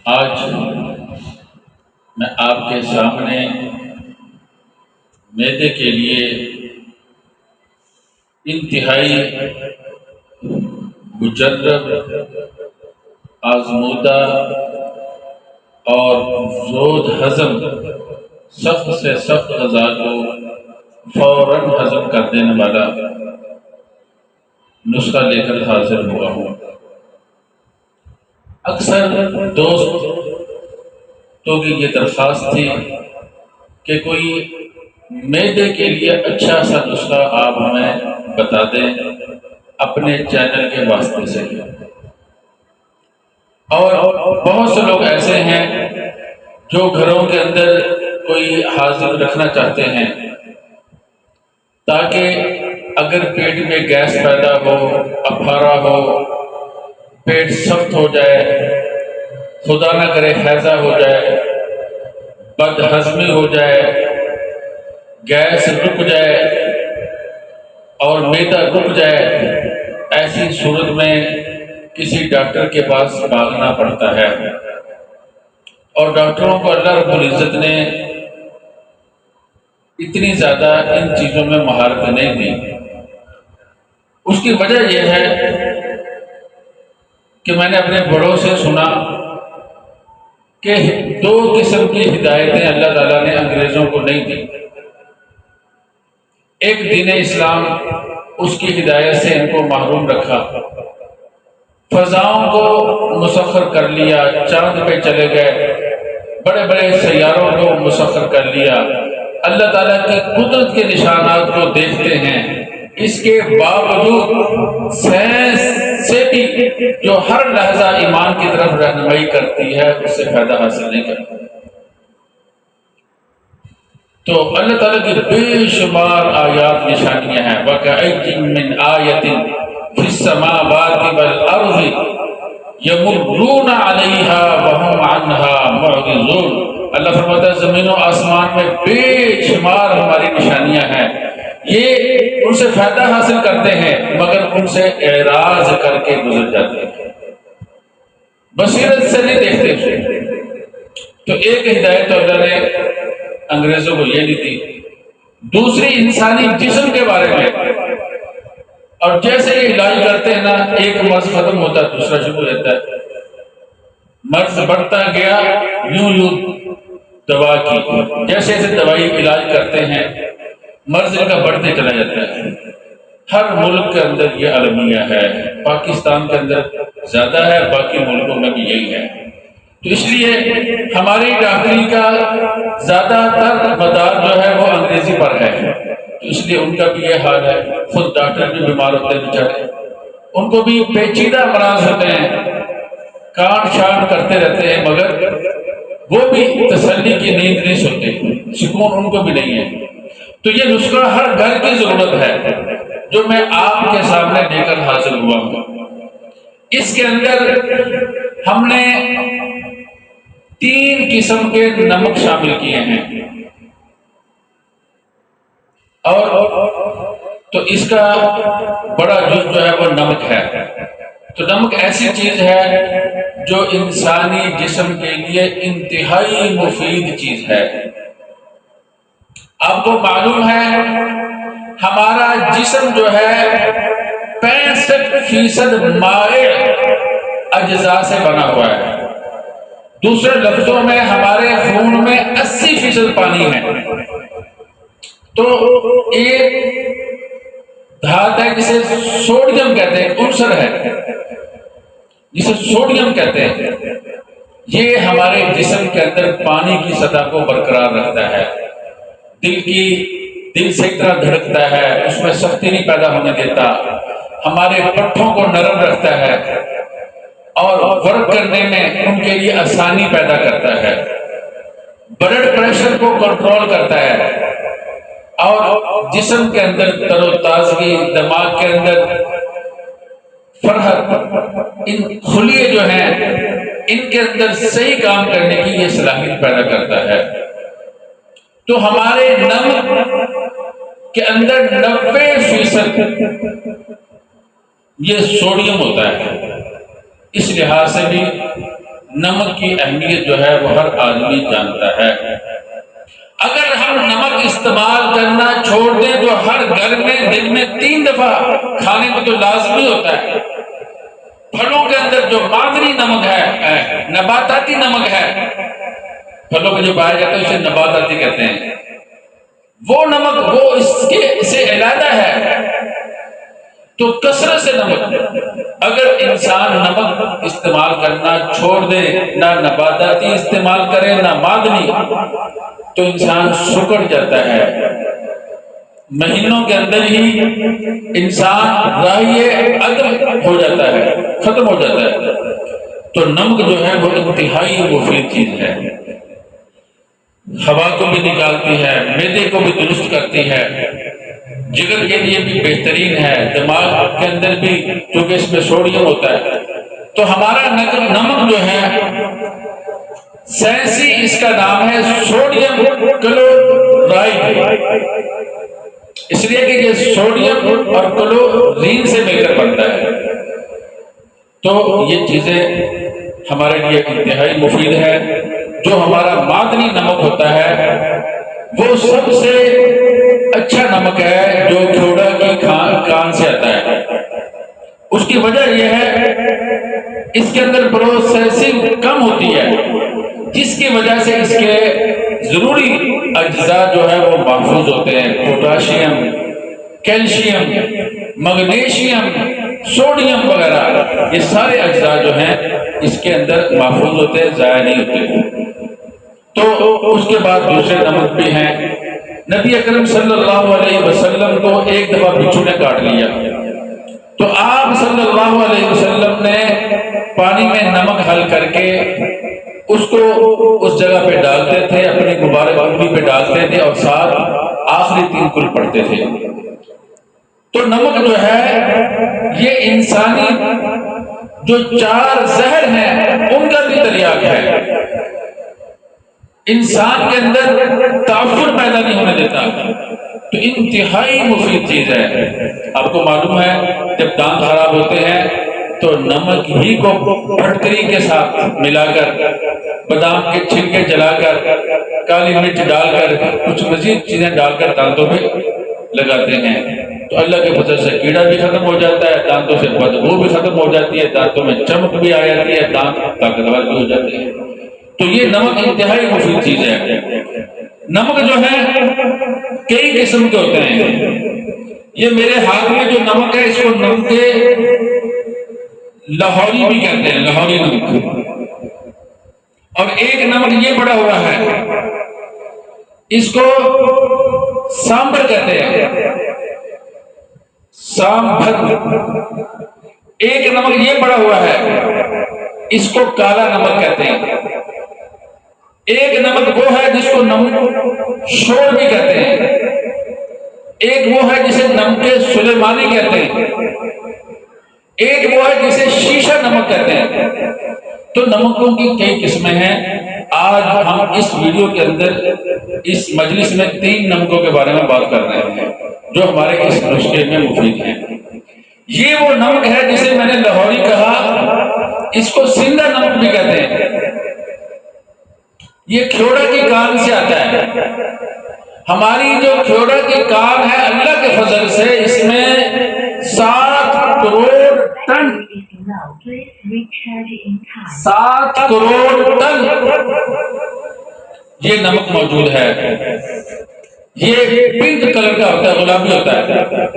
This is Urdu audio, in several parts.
آج میں آپ کے سامنے معدے کے لیے انتہائی مجرب، آزمودہ اور زود ہضم سخت سے سخت غذا کو فوراً ہضم کر دینے والا نسخہ لے کر حاضر ہوا ہوں۔ اکثر دوستوں کی یہ درخواست تھی کہ کوئی معدے کے لیے اچھا سا نسخہ آپ ہمیں بتا دیں اپنے چینل کے واسطے سے۔ اور بہت سے لوگ ایسے ہیں جو گھروں کے اندر کوئی حاضر رکھنا چاہتے ہیں تاکہ اگر پیٹ میں گیس پیدا ہو، اپھارا ہو، پیٹ سخت ہو جائے، خدا نہ کرے ہیضہ ہو جائے، بد ہضمی ہو جائے، گیس رک جائے اور معدہ رک جائے، ایسی صورت میں کسی ڈاکٹر کے پاس بھاگنا پڑتا ہے۔ اور ڈاکٹروں کو اللہ رب العزت نے اتنی زیادہ ان چیزوں میں مہارت نہیں دی۔ اس کی وجہ یہ ہے کہ میں نے اپنے بڑوں سے سنا کہ دو قسم کی ہدایتیں اللہ تعالیٰ نے انگریزوں کو نہیں دی۔ ایک دین اسلام، اس کی ہدایت سے ان کو محروم رکھا، فضاؤں کو مسخر کر لیا، چاند پہ چلے گئے، بڑے بڑے سیاروں کو مسخر کر لیا، اللہ تعالیٰ کی قدرت کے نشانات کو دیکھتے ہیں، اس کے باوجود سائنس سے بھی جو ہر لحظہ ایمان کی طرف رہنمائی کرتی ہے اس سے فائدہ حاصل نہیں کرتی۔ تو اللہ تعالیٰ کی بے شمار آیات نشانیاں ہیں۔ وَكَأَيٍّ مِّنْ آيَةٍ فِي السَّمَاوَاتِ وَالْأَرْضِ يَمُرُّونَ عَلَيْهَا وَهُمْ عَنْهَا مُعْرِضُونَ۔ اللہ فرماتا ہے زمین و آسمان میں بے شمار ہماری نشانیاں ہیں، یہ ان سے فائدہ حاصل کرتے ہیں مگر ان سے اعراض کر کے گزر جاتے ہیں، بصیرت سے نہیں دیکھتے اسے۔ تو ایک ہدایت تو اللہ نے انگریزوں کو یہ نہیں دی۔ دوسری انسانی جسم کے بارے میں، اور جیسے یہ علاج کرتے ہیں نا، ایک مرض ختم ہوتا ہے دوسرا شروع ہوتا ہے، مرض بڑھتا گیا یوں دوا کی، جیسے جیسے دوائی علاج کرتے ہیں مرض کا بڑھتے چلا جاتا ہے۔ ہر ملک کے اندر یہ المیہ ہے، پاکستان کے اندر زیادہ ہے، باقی ملکوں میں بھی یہی ہے۔ تو اس لیے ہماری ڈاکٹری کا زیادہ تر مدار جو ہے وہ انگریزی پر ہے، تو اس لیے ان کا بھی یہ حال ہے۔ خود ڈاکٹر بھی بیمار ہوتے ہیں بیچارے، ان کو بھی پیچیدہ امراض ہوتے ہیں، کانٹ شانٹ کرتے رہتے ہیں مگر وہ بھی تسلی کی نیند نہیں سوتے، سکون ان کو بھی نہیں ہے۔ تو یہ نسخہ ہر گھر کی ضرورت ہے جو میں آپ کے سامنے لے کر حاضر ہوا ہوں۔ اس کے اندر ہم نے 3 قسم کے نمک شامل کیے ہیں، اور تو اس کا بڑا جز جو ہے وہ نمک ہے۔ تو نمک ایسی چیز ہے جو انسانی جسم کے لیے انتہائی مفید چیز ہے۔ آپ کو معلوم ہے ہمارا جسم جو ہے 65% مائع اجزاء سے بنا ہوا ہے۔ دوسرے لفظوں میں ہمارے خون میں 80% پانی ہے۔ تو ایک دھات ہے جسے سوڈیم کہتے ہیں، عنصر ہے جسے سوڈیم کہتے ہیں، یہ ہمارے جسم کے اندر پانی کی سطح کو برقرار رکھتا ہے، دل سے ایک طرح دھڑکتا ہے، اس میں سختی نہیں پیدا ہونے دیتا، ہمارے پٹھوں کو نرم رکھتا ہے اور ورک کرنے میں ان کے لیے آسانی پیدا کرتا ہے، بلڈ پریشر کو کنٹرول کرتا ہے، اور جسم کے اندر تر و تازگی، دماغ کے اندر فرحت، ان خلیے جو ہیں ان کے اندر صحیح کام کرنے کی یہ صلاحیت پیدا کرتا ہے۔ تو ہمارے نمک کے اندر 90% یہ سوڈیم ہوتا ہے، اس لحاظ سے بھی نمک کی اہمیت جو ہے وہ ہر آدمی جانتا ہے۔ اگر ہم نمک استعمال کرنا چھوڑ دیں تو ہر گھر میں دن میں 3 دفعہ کھانے کو تو لازمی ہوتا ہے۔ پھلوں کے اندر جو معدنی نمک ہے، نباتاتی نمک ہے، پھلوں میں جو پایا جاتا ہے اسے نباتاتی کہتے ہیں، وہ نمک وہ اس سے علیحدہ ہے۔ تو کثرت سے نمک، اگر انسان نمک استعمال کرنا چھوڑ دے، نہ نباتاتی استعمال کرے نہ معدنی، تو انسان سکڑ جاتا ہے۔ مہینوں کے اندر ہی انسان راہی عدم ہو جاتا ہے، ختم ہو جاتا ہے۔ تو نمک جو ہے وہ انتہائی مفید چیز ہے، ہوا کو بھی نکالتی ہے، معدے کو بھی درست کرتی ہے، جگر کے لیے بھی بہترین ہے، دماغ کے اندر بھی، کیونکہ اس میں سوڈیم ہوتا ہے۔ تو ہمارا نمک جو ہے سائنسی اس کا نام ہے سوڈیم کلورائڈ، اس لیے کہ یہ سوڈیم اور کلورین سے مل کر بنتا ہے۔ تو یہ چیزیں ہمارے لیے انتہائی مفید ہے۔ جو ہمارا معدنی نمک ہوتا ہے وہ سب سے اچھا نمک ہے جو کھوڑا کی کان سے آتا ہے۔ اس کی وجہ یہ ہے اس کے اندر پروسیسنگ کم ہوتی ہے، جس کی وجہ سے اس کے ضروری اجزاء جو ہے وہ محفوظ ہوتے ہیں۔ پوٹاشیم، کیلشیم، مگنیشیم، سوڈیم وغیرہ، یہ سارے اجزاء جو ہیں اس کے اندر محفوظ ہوتے ہیں، ضائع نہیں ہوتے۔ تو اس کے بعد دوسرے نمک بھی ہیں۔ نبی اکرم صلی اللہ علیہ وسلم کو ایک دفعہ بچھو نے کاٹ لیا، تو آپ صلی اللہ علیہ وسلم نے پانی میں نمک حل کر کے اس کو اس جگہ پہ ڈالتے تھے، اپنی مبارک انگلی پہ ڈالتے تھے، اور ساتھ آخری 3 کل پڑھتے تھے۔ تو نمک جو ہے یہ انسانی جو 4 زہر ہیں ان کا بھی تریاق ہے، انسان کے اندر تعفن پیدا نہیں ہونے دیتا، تو انتہائی مفید چیز ہے۔ آپ کو معلوم ہے جب دانت خراب ہوتے ہیں تو نمک ہی کو پھٹکری کے ساتھ ملا کر، بادام کے چھلکے جلا کر، کالی مرچ ڈال کر، کچھ مزید چیزیں ڈال کر دانتوں پہ لگاتے ہیں، تو اللہ کے فضل سے کیڑا بھی ختم ہو جاتا ہے، دانتوں سے بدبو بھی ختم ہو جاتی ہے، دانتوں میں چمک بھی آ جاتی ہے، دانت طاقتور بھی ہو جاتے ہیں۔ تو یہ نمک انتہائی مفید چیز ہے۔ نمک جو ہے کئی قسم کے ہوتے ہیں۔ یہ میرے ہاتھ میں جو نمک ہے اس کو نمک لاہوری بھی کہتے ہیں، لاہوری نمک۔ اور ایک نمک یہ بڑا ہوا ہے، اس کو سامبر کہتے ہیں، سامبر۔ ایک نمک یہ بڑا ہوا ہے، اس کو کالا نمک کہتے ہیں۔ ایک نمک وہ ہے جس کو نمک شور بھی کہتے ہیں، ایک وہ ہے جسے نمک سلیمانی کہتے ہیں، ایک وہ ہے جسے شیشہ نمک کہتے ہیں۔ تو نمکوں کی کئی قسمیں ہیں۔ آج ہم اس ویڈیو کے اندر اس مجلس میں 3 نمکوں کے بارے میں بات کر رہے ہیں جو ہمارے اس نسخے میں مفید ہیں۔ یہ وہ نمک ہے جسے میں نے لاہوری کہا، اس کو سندھا نمک بھی کہتے ہیں۔ یہ کھوڑا کی کان سے آتا ہے۔ ہماری جو کھوڑا کی کان ہے اللہ کے فضل سے اس میں 7 کروڑ ٹن 7 کروڑ ٹن یہ نمک موجود ہے۔ یہ پنک کلر کا ہوتا ہے، گلابی ہوتا ہے۔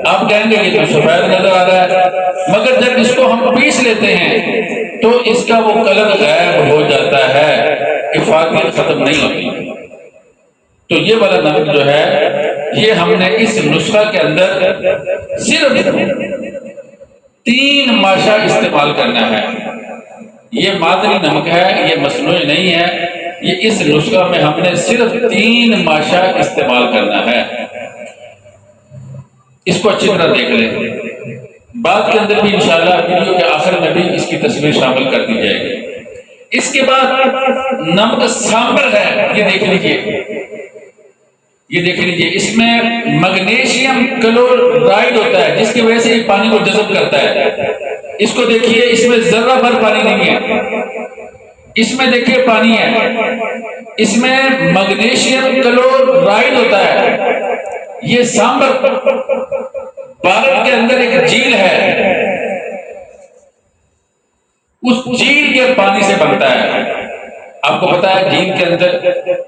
آپ کہیں گے یہ تو سفید نظر آ رہا ہے، مگر جب اس کو ہم پیس لیتے ہیں تو اس کا وہ کلر غائب ہو جاتا ہے، افادیت ختم نہیں ہوتی۔ تو یہ والا نمک جو ہے یہ ہم نے اس نسخہ کے اندر صرف 3 ماشا استعمال کرنا ہے۔ یہ معدنی نمک ہے، یہ مصنوعی نہیں ہے۔ یہ اس نسخہ میں ہم نے صرف 3 ماشا استعمال کرنا ہے۔ اس کو اچھی طرح دیکھ لیں، بعد کے اندر بھی انشاءاللہ ویڈیو کے آخر میں بھی اس کی تصویر شامل کر دی جائے گی۔ اس کے بعد نمک سامبر ہے، یہ دیکھ لیجئے، یہ دیکھ لیجئے، اس میں مگنیشیم کلورائڈ ہوتا ہے جس کی وجہ سے یہ پانی کو جذب کرتا ہے۔ اس کو دیکھیے، اس میں ذرہ بھر پانی نہیں ہے، اس میں دیکھیے پانی ہے، اس میں میگنیشیم کلورائڈ ہوتا ہے. یہ سامبر بھارت کے اندر ایک جھیل ہے، اس جھیل کے پانی سے بنتا ہے. آپ کو پتا ہے جھیل کے اندر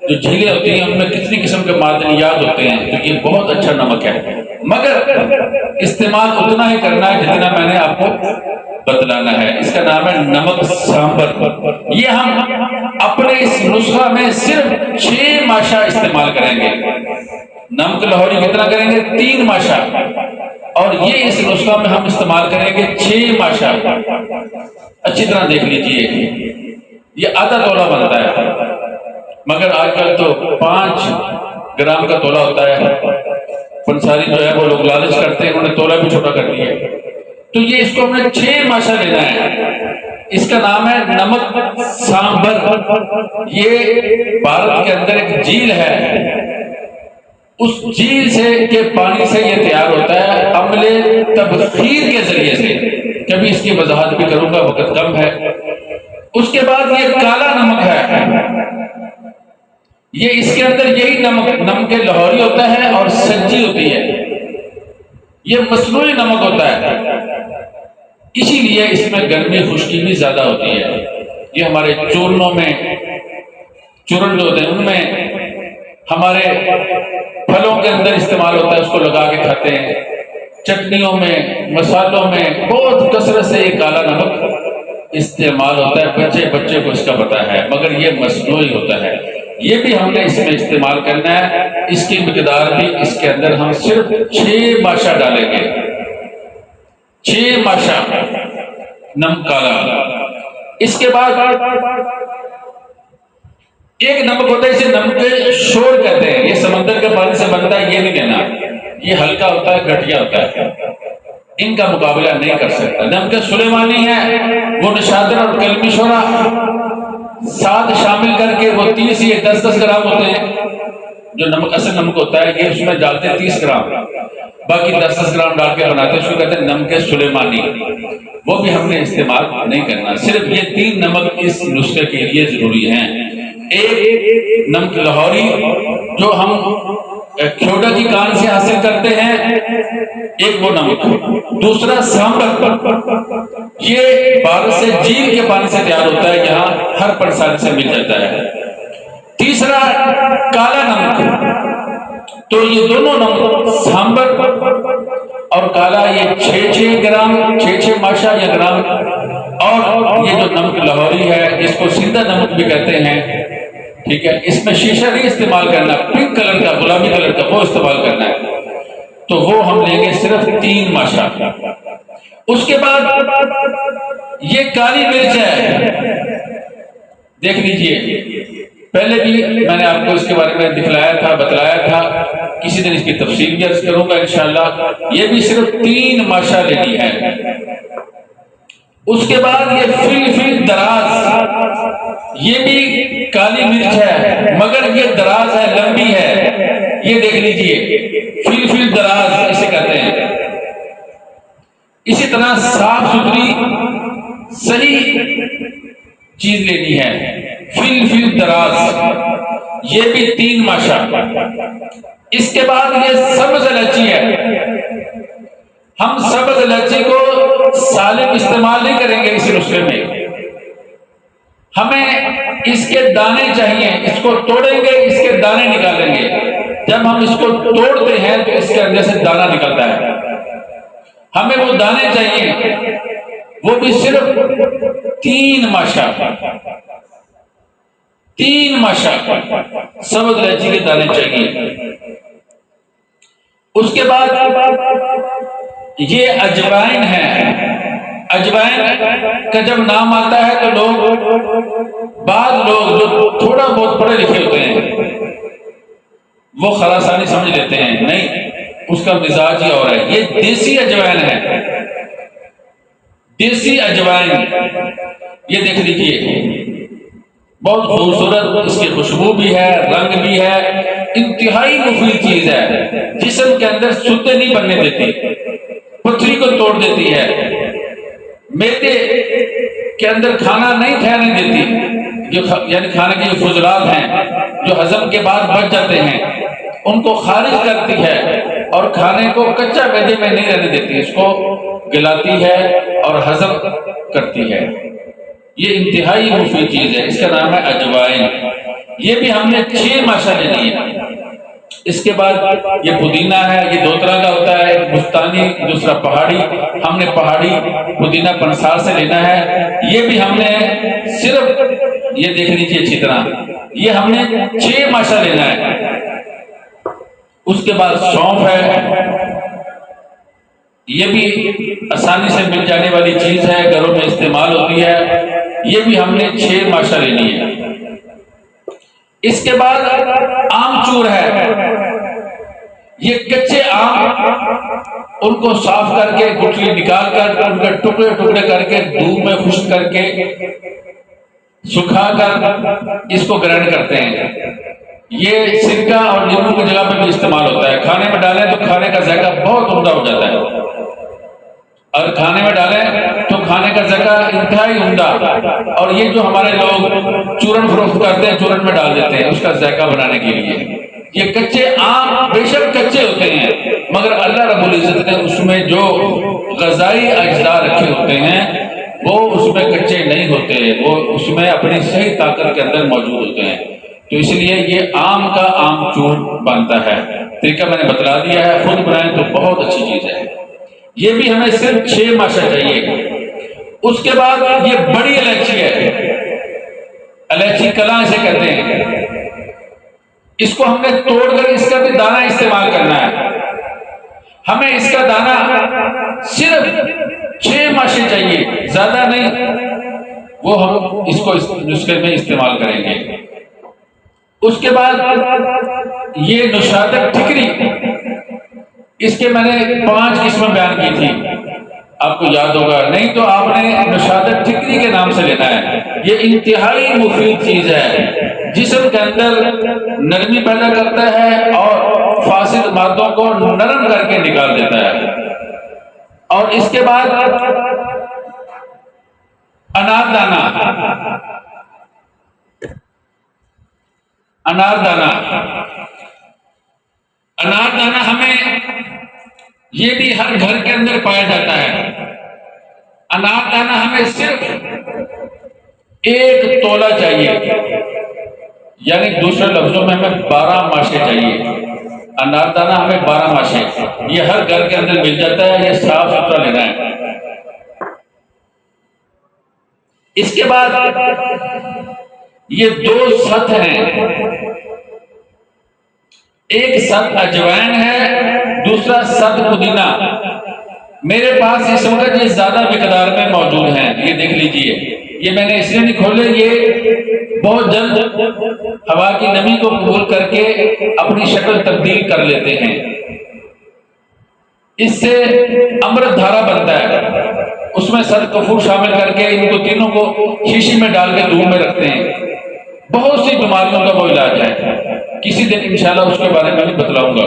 جو جھیلیں ہوتی ہیں ان میں کتنی قسم کے معدنیات ہوتے ہیں، تو یہ بہت اچھا نمک ہے، مگر استعمال اتنا ہی کرنا ہے جتنا میں نے آپ کو بتلانا ہے. اس کا نام ہے نمک سامبر. یہ ہم اپنے اس نسخہ میں صرف 6 ماشا استعمال کریں گے. نمک لاہوری کتنا کریں گے؟ 3 ماشا. اور یہ اس نسخہ میں ہم استعمال کریں گے 6 ماشا. اچھی طرح دیکھ لیجئے، یہ آدھا تولہ بنتا ہے، مگر آج کل تو 5 گرام کا تولہ ہوتا ہے. پنساری جو ہے وہ لوگ لالچ کرتے ہیں، انہوں نے تولہ بھی چھوٹا کر دیا. تو یہ اس کو ہم نے 6 ماشا لینا ہے. اس کا نام ہے نمک سامبر. یہ بھارت کے اندر ایک جھیل ہے، اس جھیل سے کے پانی سے یہ تیار ہوتا ہے عمل تبخیر کے ذریعے سے. کبھی اس کی وضاحت بھی کروں گا، وقت کم ہے. اس کے بعد یہ کالا نمک ہے، یہ اس کے اندر یہی نمک لاہوری ہوتا ہے اور سجی ہوتی ہے. یہ مصنوعی نمک ہوتا ہے، اسی لیے اس میں گرمی خشکی بھی زیادہ ہوتی ہے. یہ ہمارے چورنوں میں، چورن جو ہوتے ہیں ان میں، ہمارے پھلوں کے اندر استعمال ہوتا ہے، اس کو لگا کے کھاتے ہیں. چٹنیوں میں، مسالوں میں بہت کثرت سے یہ کالا نمک استعمال ہوتا ہے. بچے کو اس کا پتہ ہے، مگر یہ مصنوعی ہوتا ہے. یہ بھی ہم نے اس میں استعمال کرنا ہے. اس کی مقدار بھی اس کے اندر ہم صرف 6 ماشا ڈالیں گے. 6 ماشا نمک کالا. اس کے بعد ایک نمک ہوتا ہے، اسے نمک شور کہتے ہیں. یہ سمندر کے پانی سے بنتا ہے، یہ نہیں لینا. یہ ہلکا ہوتا ہے، گھٹیا ہوتا ہے، ان کا مقابلہ نہیں کر سکتا. نمک سلیمانی ہے، وہ نشادر اور کلمی شورا ساتھ شامل کر کے وہ 30 یا 10 گرام ہوتے ہیں. جو نمک اصل نمک ہوتا ہے یہ اس میں ڈالتے 30 گرام، باقی 10 گرام ڈال کے بناتے ہیں. اس کو کہتے ہیں نمک سلیمانی. وہ بھی ہم نے استعمال نہیں کرنا. صرف یہ 3 نمک اس نسخے کے لیے ضروری ہیں. ایک نمک لاہوری جو ہم کھوڑا کی کان سے حاصل کرتے ہیں، ایک وہ نمک. دوسرا سامبر، یہ بھارت سے جھیل کے پانی سے تیار ہوتا ہے، یہاں ہر پنساری سے مل جاتا ہے. تیسرا کالا نمک. تو یہ دونوں نمک سامبر اور کالا، یہ 6 گرام، 6 ماشا یا گرام. اور یہ جو نمک لاہوری ہے اس کو سندہ نمک بھی کہتے ہیں. ٹھیک ہے، اس میں شیشہ نہیں استعمال کرنا، پنک کلر کا، گلابی کلر کا وہ استعمال کرنا ہے. تو وہ ہم لیں گے صرف 3 ماشا. اس کے بعد یہ کالی مرچ ہے، دیکھ لیجئے. پہلے بھی میں نے آپ کو اس کے بارے میں دکھلایا تھا، بتلایا تھا. کسی دن اس کی تفصیل بھی عرض کروں گا انشاءاللہ. یہ بھی صرف 3 ماشا لینی ہے. اس کے بعد یہ فلفل دراز، یہ بھی کالی مرچ ہے مگر یہ دراز ہے، لمبی ہے. یہ دیکھ لیجئے، فلفل دراز اسے کہتے ہیں. اسی طرح صاف ستھری صحیح چیز لینی ہے، فلفل دراز، یہ بھی 3 ماشا. اس کے بعد یہ سبز الائچی ہے. ہم سبز الائچی کو سالم استعمال نہیں کریں گے اس نسخے میں. ہمیں اس کے دانے چاہیے، اس کو توڑیں گے، اس کے دانے نکالیں گے. جب ہم اس کو توڑتے ہیں تو اس کے اندر سے دانہ نکلتا ہے. ہمیں وہ دانے چاہیے، وہ بھی صرف 3 ماشا. 3 ماشا سبز الائچی کے دانے چاہیے. اس کے بعد یہ اجوائن ہے. اجوائن کا جب نام آتا ہے تو بعض لوگ جو تھوڑا بہت پڑھے لکھے ہوتے ہیں وہ خراسانی سمجھ لیتے ہیں. نہیں، اس کا مزاج ہی اور ہے. یہ دیسی اجوائن ہے، دیسی اجوائن. یہ دیکھ لیجئے، بہت خوبصورت اس کی خوشبو بھی ہے، رنگ بھی ہے. انتہائی مفید چیز ہے، جسم کے اندر سوتے نہیں بننے دیتی، پتھری کو توڑ دیتی ہے، معدے کے اندر کھانا نہیں ٹھہرنے دیتی. یعنی کھانے کے جو فضلات ہیں جو ہضم کے بعد بچ جاتے ہیں ان کو خارج کرتی ہے اور کھانے کو کچا معدے میں نہیں رہنے دیتی، اس کو گلاتی ہے اور ہضم کرتی ہے۔ یہ انتہائی مفید چیز ہے، اس کا نام ہے اجوائن۔ یہ بھی ہم نے 6 ماشا لینی ہے۔ اس کے بعد یہ پودینہ ہے، یہ 2 طرح کا ہوتا ہے، ایک بستانی دوسرا پہاڑی۔ ہم نے پہاڑی پودینہ پنسار سے لینا ہے، یہ بھی ہم نے صرف یہ دیکھ لیجیے اچھی طرح، یہ ہم نے 6 ماشا لینا ہے۔ اس کے بعد سونف ہے، یہ بھی آسانی سے مل جانے والی چیز ہے، گھروں میں استعمال ہوتی ہے، یہ بھی ہم نے 6 ماشا لینی ہے۔ اس کے بعد آم چور ہے، یہ کچے آم ان کو صاف کر کے گٹلی نکال کر ان کے ٹکڑے ٹکڑے کر کے دھوپ میں خشک کر کے سکھا کر اس کو گرائنڈ کرتے ہیں۔ یہ سرکہ اور نیمبو کی جگہ پہ بھی استعمال ہوتا ہے، کھانے میں ڈالیں تو کھانے کا ذائقہ بہت عمدہ ہو جاتا ہے، اور کھانے میں ڈالیں تو کھانے کا ذائقہ انتہائی عمدہ۔ اور یہ جو ہمارے لوگ چورن فروخت کرتے ہیں چورن میں ڈال دیتے ہیں اس کا ذائقہ بنانے کے لیے۔ یہ کچے آم بے شک کچے ہوتے ہیں مگر اللہ رب العزت نے اس میں جو غذائی اجزاء رکھے ہوتے ہیں وہ اس میں کچے نہیں ہوتے، وہ اس میں اپنی صحیح طاقت کے اندر موجود ہوتے ہیں، تو اس لیے یہ آم کا آم چور بنتا ہے۔ طریقہ میں نے بتلا دیا ہے، خود بنائیں تو بہت اچھی چیز ہے۔ یہ بھی ہمیں صرف 6 ماشا چاہیے۔ اس کے بعد یہ بڑی الائچی ہے، الائچی کلاں اسے کہتے ہیں، اس کو ہم نے توڑ کر اس کا بھی دانہ استعمال کرنا ہے۔ ہمیں اس کا دانہ صرف 6 ماشے چاہیے، زیادہ نہیں، وہ ہم اس کو اس نسخے میں استعمال کریں گے۔ اس کے بعد یہ نشادر ٹھکری، اس کے میں نے 5 قسمیں بیان کی تھی، آپ کو یاد ہوگا، نہیں تو آپ نے نشادر ٹھکری کے نام سے لینا ہے۔ یہ انتہائی مفید چیز ہے، جسم کے اندر نرمی پیدا کرتا ہے اور فاسد مادوں کو نرم کر کے نکال دیتا ہے۔ اور اس کے بعد انار دانہ، انار دانہ ہمیں یہ بھی ہر گھر کے اندر پایا جاتا ہے۔ انار دانہ ہمیں صرف 1 تولہ چاہیے، یعنی دوسرے لفظوں میں ہمیں 12 ماشے چاہیے۔ انار دانہ ہمیں 12 ماشے، یہ ہر گھر کے اندر مل جاتا ہے، یہ صاف ستھرا لینا ہے۔ اس کے بعد یہ 2 ست ہیں، ایک ست اجوائن ہے، دوسرا ست پودینہ۔ میرے پاس اس وقت یہ زیادہ مقدار میں موجود ہیں، یہ دیکھ لیجئے، یہ میں نے اس لیے نہیں کھولے، یہ بہت جلد ہوا کی نمی کو قبول کر کے اپنی شکل تبدیل کر لیتے ہیں، اس سے امرت دھارا بنتا ہے۔ اس میں ست کفور شامل کر کے ان کو تینوں کو شیشی میں ڈال کے دھوپ میں رکھتے ہیں، بہت سی بیماریوں کا وہ علاج ہے، کسی دن انشاءاللہ اس کے بارے میں بھی بتلاؤں گا۔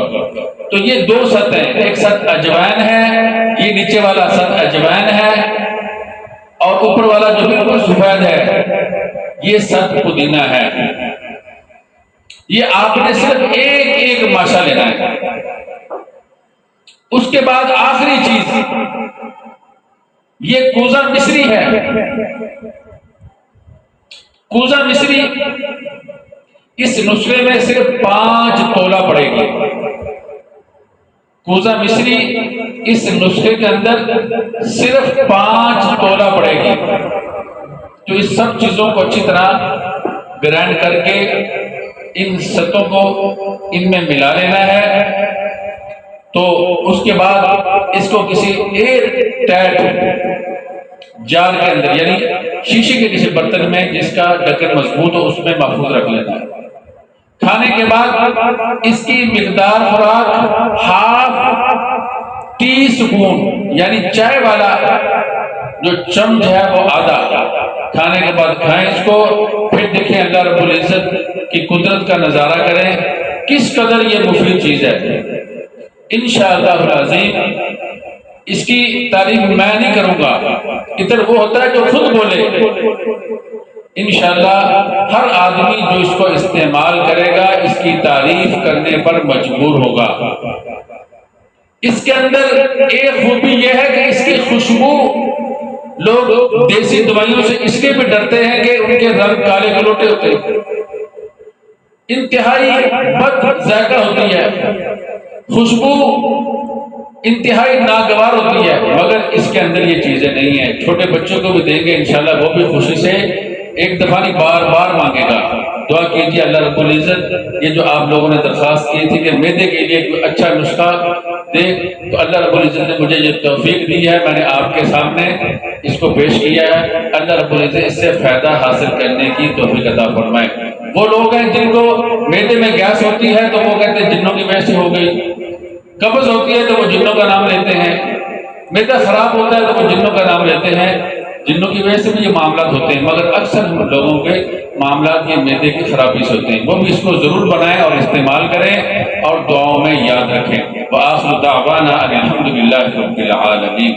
تو یہ 2 ست ہیں، ایک ست اجوائن ہے، یہ نیچے والا ست اجوائن ہے، اور اوپر والا جو بالکل سفید ہے یہ ست پودینہ ہے۔ یہ آپ نے صرف ایک ماشا لینا ہے۔ اس کے بعد آخری چیز یہ کوزہ مصری ہے۔ کوزہ مصری اس نسخے میں صرف 5 تولہ پڑے گی۔ کوزہ مصری اس نسخے کے اندر صرف 5 تولہ پڑے گی۔ تو اس سب چیزوں کو اچھی طرح گرائنڈ کر کے ان ستوں کو ان میں ملا لینا ہے۔ تو اس کے بعد اس کو کسی ایئر ٹائٹ جار کے اندر، یعنی شیشے کے کسی برتن میں جس کا ڈھکن مضبوط ہو، اس میں محفوظ رکھ لینا ہے۔ کھانے کے بعد اس کی مقدار خوراک 1/2 ٹی اسپون، یعنی چائے والا جو چمچ ہے وہ آدھا، کھانے کے بعد کھائیں اس کو، پھر دیکھیں اللہ رب العزت کی قدرت کا نظارہ کریں کس قدر یہ مفید چیز ہے۔ انشاءاللہ العظیم اس کی تعریف میں نہیں کروں گا، ادھر وہ ہوتا ہے جو خود بولے، انشاءاللہ ہر آدمی جو اس کو استعمال کرے گا اس کی تعریف کرنے پر مجبور ہوگا۔ اس کے اندر ایک خوبی یہ ہے کہ اس کی خوشبو، لوگ دیسی دوائیوں سے اس لیے بھی ڈرتے ہیں کہ ان کے رنگ کالے گلوٹے ہوتے ہیں، انتہائی بد ذائقہ ہوتی ہے، خوشبو انتہائی ناگوار ہوتی ہے، مگر اس کے اندر یہ چیزیں نہیں ہیں۔ چھوٹے بچوں کو بھی دیں گے انشاءاللہ وہ بھی خوشی سے ایک دفعہ نہیں بار بار مانگے گا۔ دعا کیجیے اللہ رب العزت یہ جو آپ لوگوں نے درخواست کی تھی کہ معدے کے لیے کوئی اچھا نسخہ دے، تو اللہ رب العزت نے مجھے یہ توفیق دی ہے، میں نے آپ کے سامنے اس کو پیش کیا ہے۔ اللہ رب العزت اس سے فائدہ حاصل کرنے کی توفیق عطا فرمائے۔ وہ لوگ ہیں جن کو معدے میں گیس ہوتی ہے تو وہ کہتے ہیں جنوں کی وجہ سے ہو گئی، قبض ہوتی ہے تو وہ جنوں کا نام لیتے ہیں، معدہ خراب ہوتا ہے تو وہ جنوں کا نام لیتے ہیں، جنوں کی وجہ سے بھی یہ معاملات ہوتے ہیں، مگر اکثر لوگوں کے معاملات یہ معدے کی خرابی سے ہوتے ہیں۔ وہ بھی اس کو ضرور بنائیں اور استعمال کریں اور دعاؤں میں یاد رکھیں۔ وآخر دعوانا ان الحمد للہ رب العالمین۔